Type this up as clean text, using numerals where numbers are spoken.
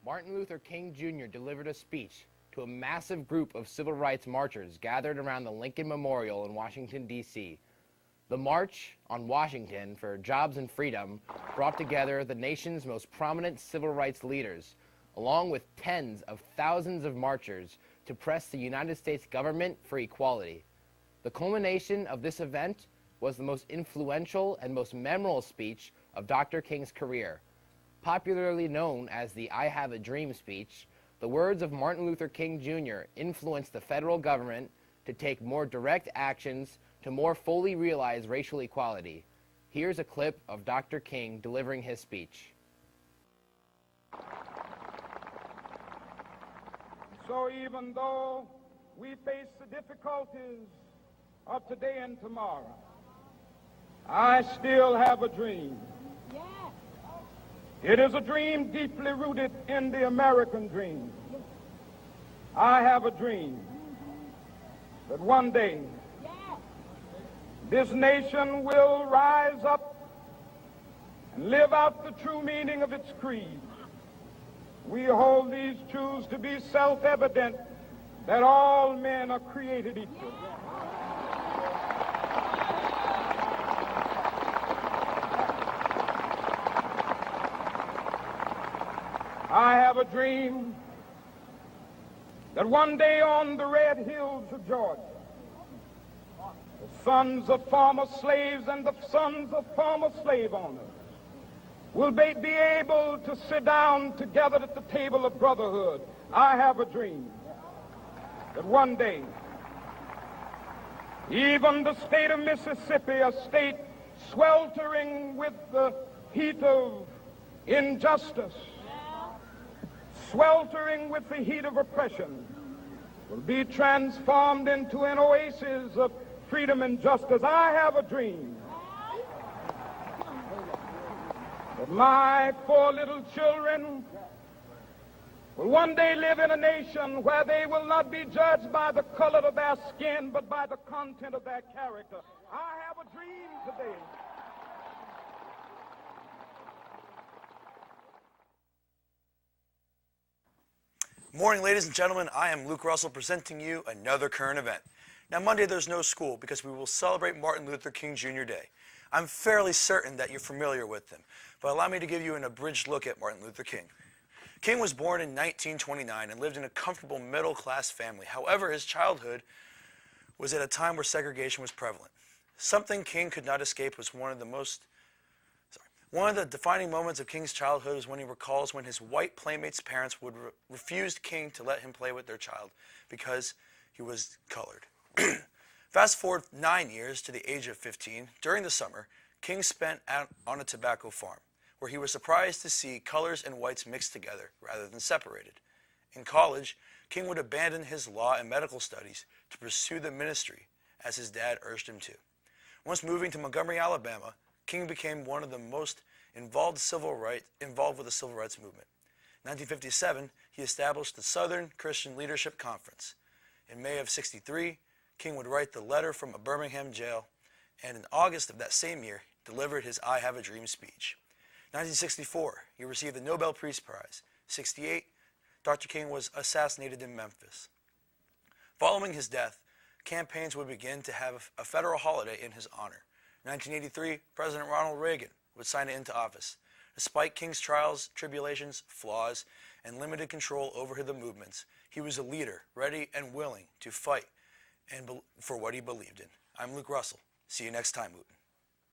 Martin Luther King Jr. delivered a speech to a massive group of civil rights marchers gathered around the Lincoln Memorial in Washington, D.C. The March on Washington for Jobs and Freedom brought together the nation's most prominent civil rights leaders, along with tens of thousands of marchers, to press the United States government for equality. The culmination of this event was the most influential and most memorable speech of Dr. King's career. Popularly known as the I Have a Dream speech, the words of Martin Luther King Jr. influenced the federal government to take more direct actions to more fully realize racial equality. Here's a clip of Dr. King delivering his speech. So even though we face the difficulties of today and tomorrow, I still have a dream. It is a dream deeply rooted in the American dream. I have a dream that one day this nation will rise up and live out the true meaning of its creed. We hold these truths to be self-evident, that all men are created equal. I have a dream that one day on the red hills of Georgia, the sons of former slaves and the sons of former slave owners will be able to sit down together at the table of brotherhood. I have a dream that one day, even the state of Mississippi, a state sweltering with the heat of injustice, sweltering with the heat of oppression, will be transformed into an oasis of freedom and justice. I have a dream that my 4 little children will one day live in a nation where they will not be judged by the color of their skin, but by the content of their character. I have a dream today. Morning, ladies and gentlemen. I am Luke Russell presenting you another current event. Now, Monday there's no school because we will celebrate Martin Luther King Jr. Day. I'm fairly certain that you're familiar with him, but allow me to give you an abridged look at Martin Luther King. King was born in 1929 and lived in a comfortable middle-class family. However, his childhood was at a time where segregation was prevalent. Something King could not escape was one of the defining moments of King's childhood is when he recalls when his white playmates' parents would refuse King to let him play with their child because he was colored. Fast forward 9 years to the age of 15. During the summer, King spent out on a tobacco farm, where he was surprised to see colors and whites mixed together rather than separated. In college, King would abandon his law and medical studies to pursue the ministry, as his dad urged him to. Once moving to Montgomery, Alabama, King became one of the most involved with the civil rights movement. In 1957, he established the Southern Christian Leadership Conference. In May of '63, King would write the letter from a Birmingham jail, and in August of that same year, delivered his I Have a Dream speech. 1964, he received the Nobel Peace Prize. '68, Dr. King was assassinated in Memphis. Following his death, campaigns would begin to have a federal holiday in his honor. In 1983, President Ronald Reagan would sign it into office. Despite King's trials, tribulations, flaws, and limited control over the movements, he was a leader, ready and willing to fight for what he believed in. I'm Luke Russell. See you next time, Wootton.